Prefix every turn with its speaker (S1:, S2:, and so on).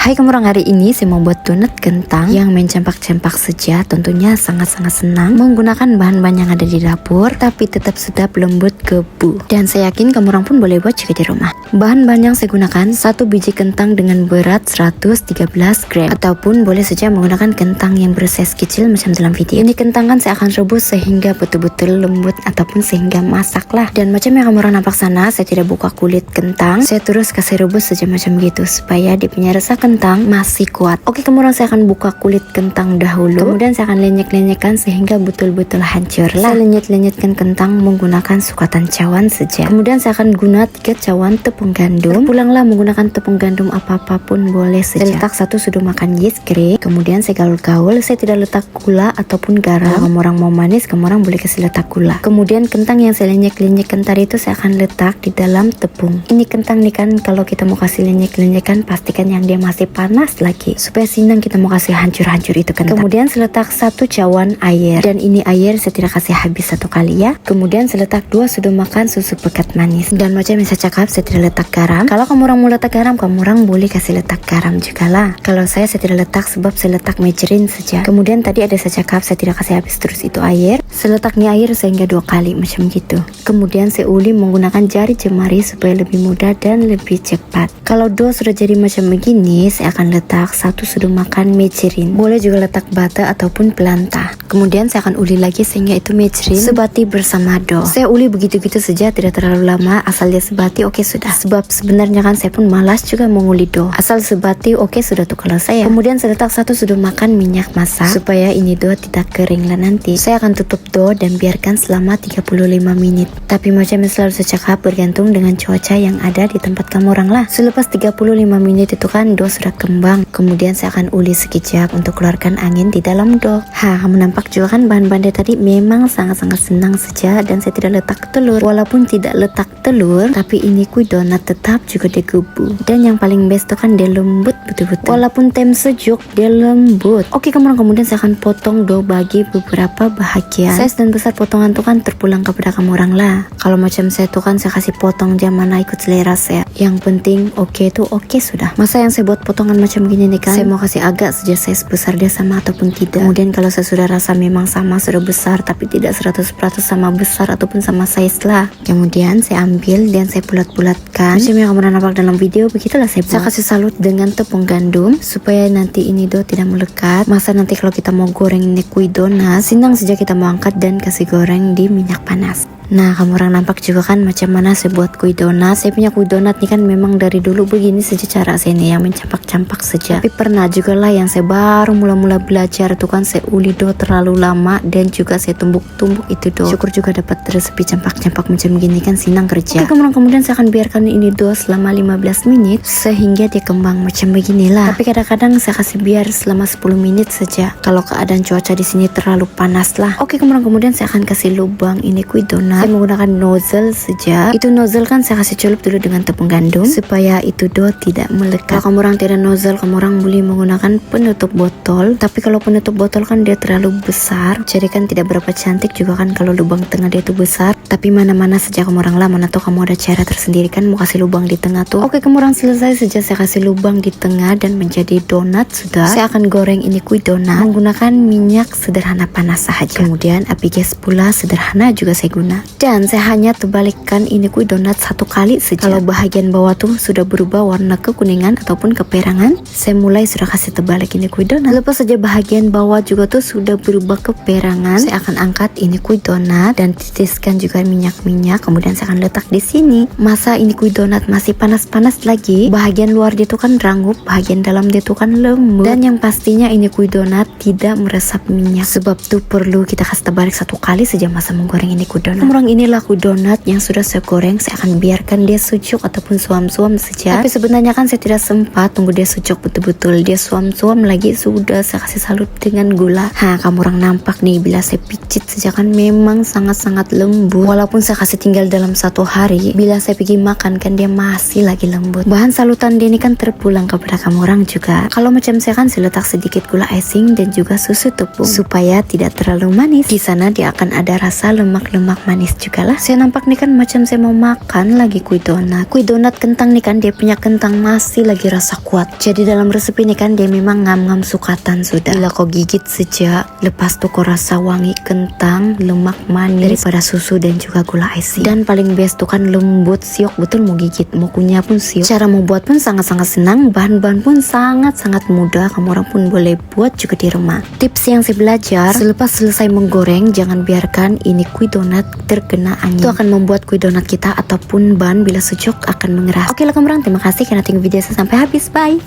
S1: Hai kamu orang, hari ini saya mau buat donat kentang yang mencempak-cempak saja. Tentunya sangat-sangat senang menggunakan bahan-bahan yang ada di dapur, tapi tetap sedap, lembut, gebu. Dan saya yakin kamu orang pun boleh buat juga di rumah. Bahan-bahan yang saya gunakan: 1 biji kentang dengan berat 113 gram, ataupun boleh saja menggunakan kentang yang bersize kecil macam dalam video. Ini kentang kan saya akan rebus sehingga betul-betul lembut ataupun sehingga masak lah. Dan macam yang kamu orang nampak sana, saya tidak buka kulit kentang, saya terus kasih rebus saja macam gitu supaya dia punya rasa kentang masih kuat. Oke, kemudian saya akan buka kulit kentang dahulu, kemudian saya akan lenyek-lenyekkan sehingga betul-betul hancur lah. Saya lenyek-lenyekkan kentang menggunakan sukatan cawan saja. Kemudian saya akan guna 3 cawan tepung gandum. Pulanglah menggunakan tepung gandum apa-apapun boleh saja. Saya letak 1 sudu makan yeast grey, kemudian saya gaul-gaul. Saya tidak letak gula ataupun garam. Kalau kamu orang mau manis, kamu orang boleh kasih letak gula. Kemudian kentang yang saya lenyek-lenyekkan tadi itu saya akan letak di dalam tepung. Ini kentang nih kan, kalau kita mau kasih lenyek-lenyekkan, pastikan yang dia masih panas lagi supaya senang kita mau kasih hancur-hancur itu kentang. Kemudian saya letak 1 cawan air, dan ini air saya tidak kasih habis 1 kali ya. Kemudian saya letak 2 sudu makan susu pekat manis, dan macam yang saya cakap, saya tidak letak garam. Kalau kamu orang mau letak garam, kamu orang boleh kasih letak garam juga lah. Kalau saya tidak letak sebab saya letak margarine saja. Kemudian tadi ada saya cakap saya tidak kasih habis terus itu air. Saya letak nih air sehingga 2 kali macam gitu. Kemudian saya uli menggunakan jari jemari supaya lebih mudah dan lebih cepat. Kalau dough sudah jadi macam begini, saya akan letak 1 sudu makan margarine. Boleh juga letak butter ataupun pelantah. Kemudian saya akan uli lagi sehingga itu margarine sebati bersama dough. Saya uli begitu-gitu saja, tidak terlalu lama, asal dia sebati oke sudah. Sebab sebenarnya kan saya pun malas juga menguli dough. Asal sebati oke sudah tuh kalau saya. Kemudian saya letak 1 sudu makan minyak masak supaya ini dough tidak kering lah nanti. Saya akan tutup dough dan biarkan selama 35 menit. Tapi macam yang selalu saya cakap, bergantung dengan cuaca yang ada di tempat kamu orang lah. Selepas 35 menit itu kan dough sudah kembang. Kemudian saya akan uli sekejap untuk keluarkan angin di dalam dough. Kamu nampak juga kan bahan-bahan tadi memang sangat-sangat senang saja, dan saya tidak letak telur. Walaupun tidak letak telur, tapi ini kue donat tetap juga dia gebu. Dan yang paling best itu kan dia lembut betul-betul. Walaupun tem sejuk, dia lembut. Oke, kemudian saya akan potong dough bagi beberapa bahagian. Size dan besar potongan tuh kan terpulang kepada kamu orang lah. Kalau macam saya tuh kan saya kasih potong jam mana ikut selera saya. Yang penting oke tuh oke sudah. Masa yang saya buat potongan macam gini nih kan, saya mau kasih agak saja size besar dia sama ataupun tidak. Kemudian kalau saya sudah rasa memang sama, sudah besar tapi tidak 100% sama besar ataupun sama size lah, kemudian saya ambil dan saya bulat-bulatkan macam yang kamu nampak dalam video. Begitulah saya buat. Saya kasih salut dengan tepung gandum supaya nanti ini dough tidak melekat. Masa nanti kalau kita mau goreng ini kue donat, senang saja kita mau angkat dan kasih goreng di minyak panas. Nah, kamu orang nampak juga kan macam mana saya buat kue donat. Saya punya kue donat nih kan memang dari dulu begini saja cara saya nih, yang mencampak-campak saja. Tapi pernah juga lah yang saya baru mula-mula belajar tuh kan saya uli dough terlalu lama, dan juga saya tumbuk-tumbuk itu dough. Syukur juga dapat resepi campak-campak macam gini kan, senang kerja. Oke, kemudian saya akan biarkan ini dough selama 15 menit sehingga dia kembang macam beginilah. Tapi kadang-kadang saya kasih biar selama 10 menit saja kalau keadaan cuaca di sini terlalu panas lah. Oke, kemudian saya akan kasih lubang ini kue donat. Saya menggunakan nozzle saja. Itu nozzle kan saya kasih celup dulu dengan tepung gandum supaya itu dough tidak melekat. Kalau kamu orang tidak nozzle, kamu orang boleh menggunakan penutup botol. Tapi kalau penutup botol kan dia terlalu besar, jadi kan tidak berapa cantik juga kan kalau lubang tengah dia itu besar. Tapi mana-mana saja kamu orang lah, mana tahu kamu ada cara tersendiri kan mau kasih lubang di tengah tuh. Oke, kamu orang selesai saja saya kasih lubang di tengah dan menjadi donat sudah. Saya akan goreng ini kue donat menggunakan minyak sederhana panas saja. Kemudian api gas pula sederhana juga saya guna. Dan saya hanya terbalikkan ini kue donat 1 kali saja. Kalau bahagian bawah tuh sudah berubah warna kekuningan ataupun keperangan, saya mulai sudah kasih terbalik ini kue donat. Lepas saja bahagian bawah juga tuh sudah berubah keperangan, saya akan angkat ini kue donat dan titiskan juga minyak-minyak. Kemudian saya akan letak di sini. Masa ini kue donat masih panas-panas lagi, bahagian luar dia tuh kan rangup, bahagian dalam dia tuh kan lembut. Dan yang pastinya ini kue donat tidak meresap minyak, sebab tuh perlu kita kasih terbalik 1 kali saja masa menggoreng ini kue donat. Inilah kue donat yang sudah saya goreng. Saya akan biarkan dia sejuk ataupun suam-suam saja. Tapi sebenarnya kan saya tidak sempat tunggu dia sejuk betul-betul. Dia suam-suam lagi sudah saya kasih salut dengan gula. Kamu orang nampak nih, bila saya picit saja kan memang sangat-sangat lembut. Walaupun saya kasih tinggal dalam 1 hari, bila saya pergi makan kan dia masih lagi lembut. Bahan salutan dia ini kan terpulang kepada kamu orang juga. Kalau macam saya kan saya letak sedikit gula icing dan juga susu tepung supaya tidak terlalu manis. Di sana dia akan ada rasa lemak-lemak manis manis juga lah. Saya nampak nih kan macam saya mau makan lagi kue donat. Kue donat kentang nih kan dia punya kentang masih lagi rasa kuat. Jadi dalam resep ini kan dia memang ngam-ngam sukatan sudah. Bila kau gigit saja, lepas tuh kau rasa wangi kentang, lemak manis daripada susu dan juga gula icing. Dan paling best tuh kan lembut, siok betul mau gigit, mau kunyah pun siok. Cara membuat pun sangat-sangat senang, bahan-bahan pun sangat-sangat mudah. Kamu orang pun boleh buat juga di rumah. Tips yang saya belajar, selepas selesai menggoreng, jangan biarkan ini kue donat terkena angin. Itu akan membuat kue donat kita ataupun ban bila sejuk akan mengeras. Oke lah kamu orang, terima kasih karena tengok video saya sampai habis. Bye.